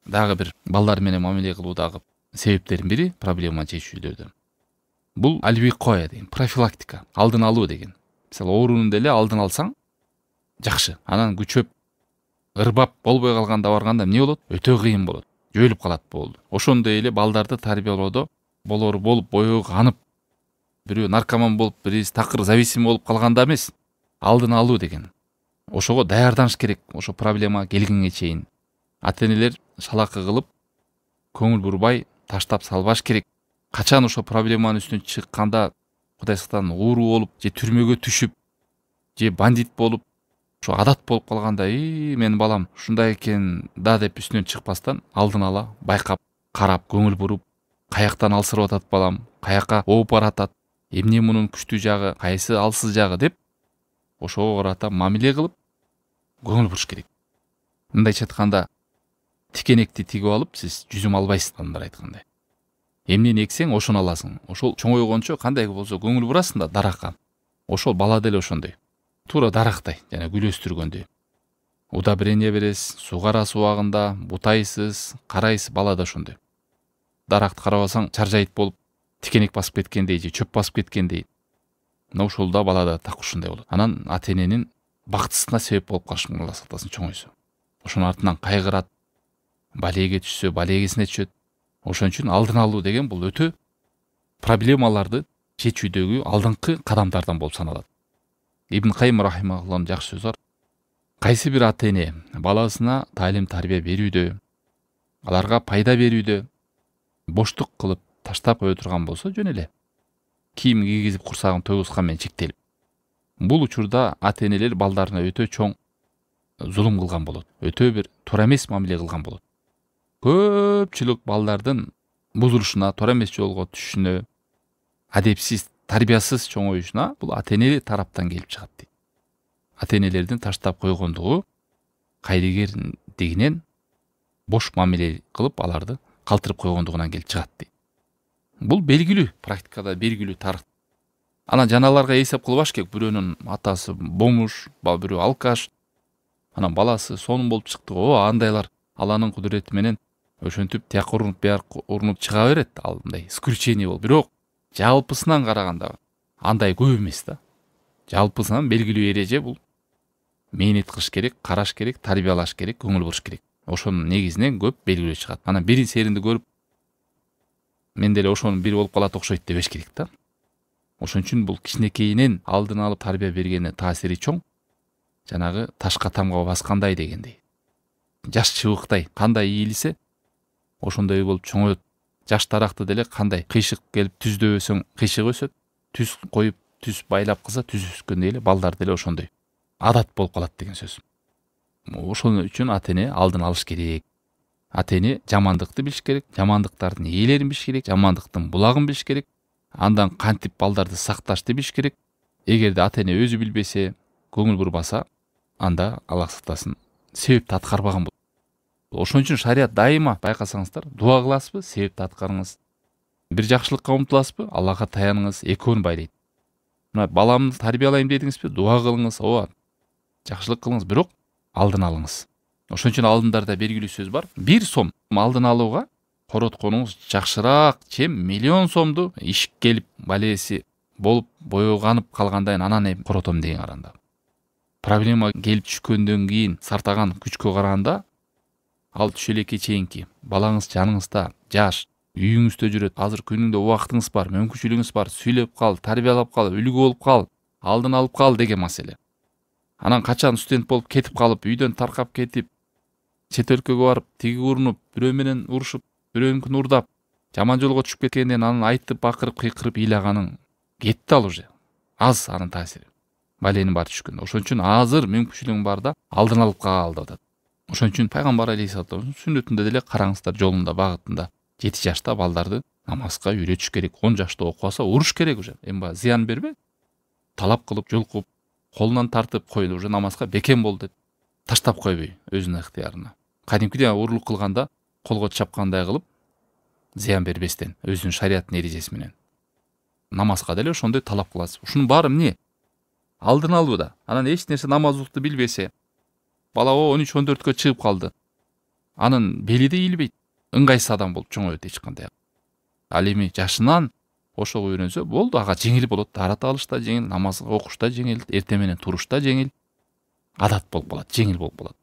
дагы бир балдар менен мамиле кылуудагы себептердин бири проблеманы чечүүдө. Бул алвикоя деген профилактика, алдын алуу деген. Мисалы оорунун деле алдын алсаң жакшы. Анан күчөп ырбап болбой калганда барганда эмне болот? Өтө кыйын болот. Жөөлүп калат болду. Ошондой эле балдарды тарбиялоодо болору болуп боёгу канып, бирөө наркоман болуп, бириси такыр зависим болуп калганда эмес, алдын алуу деген. Ошого даярданыш керек. Ошо проблема келгенге чейин ата-энелер шалакы кылып, көңүл бурбай таштап салбаш керек. Качан ошо проблеманын үстүнө чыкканда Кудай сактан ууру болуп, же түрмөгө түшүп, же бандит болуп, ошо адат болуп калганда, менин балам ушундай экен да деп үстүнөн чыкпастан алдын ала байкап, карап, көңүл буруп, каяктан алсырап атат балам, каяка ооп баратат, эмне мунун күчтүү жагы, кайсы алсыз жагы деп ошого карата мамиле кылып, көңүл буруш керек. Мындайча айтканда, тикенекти тигип алып, сиз жүзүм албайсыз, адамдар айткандай. Эмнени эксең, ошону аласың. Ошол чоңойгончо кандай болсо көңүл бурасың да даракка. Ошол бала деле ошондой. Туура дарактай, жана гүл өстүргөндөй. Удап ирене бересиз, сугарасыз убагында, бутайсыз, карайсыз, бала да ошондой. Даракты карабасаң, чаржайыт болуп, тикенек басып кеткендей же чөп басып кеткендей. Мына ошол да балада так ушундай болот. Анан ата-эненин бактысына себеп болуп калышы мүмкүн, Алла сактасын, чоңойсо. Ошонун артынан кайгырат, балеге түшсө, балегесине түшөт. Ошон үчүн алдын алуу деген бул өтө проблемаларды чечүүдөгү алдыңкы кадамдардан болуп саналат. Ибн Кайым рахимахуллахнын жакшы сөзү бар. Кайсы бир ата-эне баласына таалим тарбия берүүдө, аларга пайда берүүдө боштук кылып таштап кое турган болсо, жөн эле кийим кийгизип курсагын тойгузган менен чектелип, бул учурда ата-энелер балдарына өтө чоң зулум кылган болот. Өтө бир туура эмес мамиле кылган болот. Көпчүлүк балдардын бузулушуна, туура эмес жолго түшүшүнө, адепсиз, тарбиясыз чоңоюшуна бул ата-эне тараптан келип чыгат дейт. Ата-энелердин таштап койгондугу, кайрыгердигинен бош мамиле кылып аларды калтырып койгондугунан келип чыгат дейт. Бул белгилүү, практикада белгилүү тарых. Анан жаналарга эсеп кылбаш керек. Бирөөнүн атасы бомуш, бирөө алкаш, анан баласы сонун болуп чыкты. Андайлар Алланын кудурети менен ошентип тияка урунуп, бияка урунуп чыга берет. Ал мындай исключение болуп. Бирок жалпысынан караганда андай көп эмес да. Жалпысынан белгилүү эреже бул. Мээнет кылыш керек, караш керек, тарбиялаш керек, көңүл буруш керек. Ошонун негизинен көп белгилүү чыгат. Анан бирин серинди көрүп, мен деле ошонун бири болуп калат окшойт дебеш керек да. Ошон үчүн бул кичинекейинен алдын алып тарбия бергени таасири чоң. Жанагы ташка тамга баскандай дегендей. Жаш чыбыктай кандай ийилсе, ошондой болуп чоңоет. Жаш даракты деле кандай кыйшык келип түздө өсөң, кыйшык өсөт. Түз коюп, түз байлап кылса, түз өскөндөй эле балдар деле ошондой. Адат болуп калат деген сөз. Ошон үчүн ата-эне алдын алыш керек. Ата-эне жамандыкты билиш керек, жамандыктардын ээлерин билиш керек, жамандыктын булагын билиш керек. Андан кантип балдарды сакташты билиш керек. Эгерде ата-эне өзү билбесе, көңүл бурбаса, анда Алла сактасын, себепти аткарбаган болот. Ошон үчүн шарият дайыма байкасаңыздар, дуа кыласызбы, себепти аткарыңыз. Бир жакшылыкка умтуласызбы, Аллага таяныңыз, экөөнү байлайт. Мына баламды тарбиялайм дедиңизби, дуа кылыңыз, жакшылык кылыңыз, бирок алдын алыңыз. Ошон үчүн алдындарда белгилүү сөз бар. 1 сом алдын алууга коротконуңуз жакшыраак, чем миллион сомду ишик келип, балеси болуп, боёганып калгандан анан эми коротом деген каранда. Проблема келип түшкөндөн кийин сартаган күчкө караганда, ал түшөлекке чейинки балаңыз жаныңызда, жаш, үйүңүздө жүрөт, азыр күнүңдө убактыңыз бар, мүмкүнчүлүгүңүз бар, сүйлөп кал, тарбиялап кал, үлгү болуп кал, алдын алып кал деген маселе. Анан качан студент болуп кетип калып, үйдөн таркап кетип, чет өлкөгө барып, тиги урунуп, бирөө менен урушуп, бирөөнүкүн урдап, жаман жолго түшүп кеткенден анан айтып, бакырып, кыйкырып ыйлаганың кетти ал уже. Аз анын таасири. Баленин баары түшкөн. Ошон үчүн азыр мүмкүнчүлүгүң барда алдын алып кал деп атат. Ошон үчүн пайгамбар алейхиссалату сүннөтүндө деле караңыздар, жолунда, багытында 7 жашта балдарды намазга үйрөтүш керек. 10 жашта окубаса уруш керек уже. Эми зыян бербе? Талап кылып, жулкуп, колунан тартып койду, уже намазга бекем бол деп таштап койбой өзүнүн ыктыярына. Кадимкидей урурлук кылганда колго чапкандай кылып зыян бербестен, өзүнүн шариаттын эрежеси менен. Намазга деле ошондой талап кыласыз. Ушунун баары эмне? Алдын алууда. Анан эч нерсе намаз укту билбесе, бала 13-14кө чыгып калды. анын бели да ийилбейт, ыңгайсыз адам болуп чоңоет эч кандай. Ал эми жашынан ошого үйрөнсө болду, ага жеңил болот, тарата алышта жеңил, намаз окушта жеңил, эртең менен турушта жеңил, адат болуп калат, жеңил болуп калат.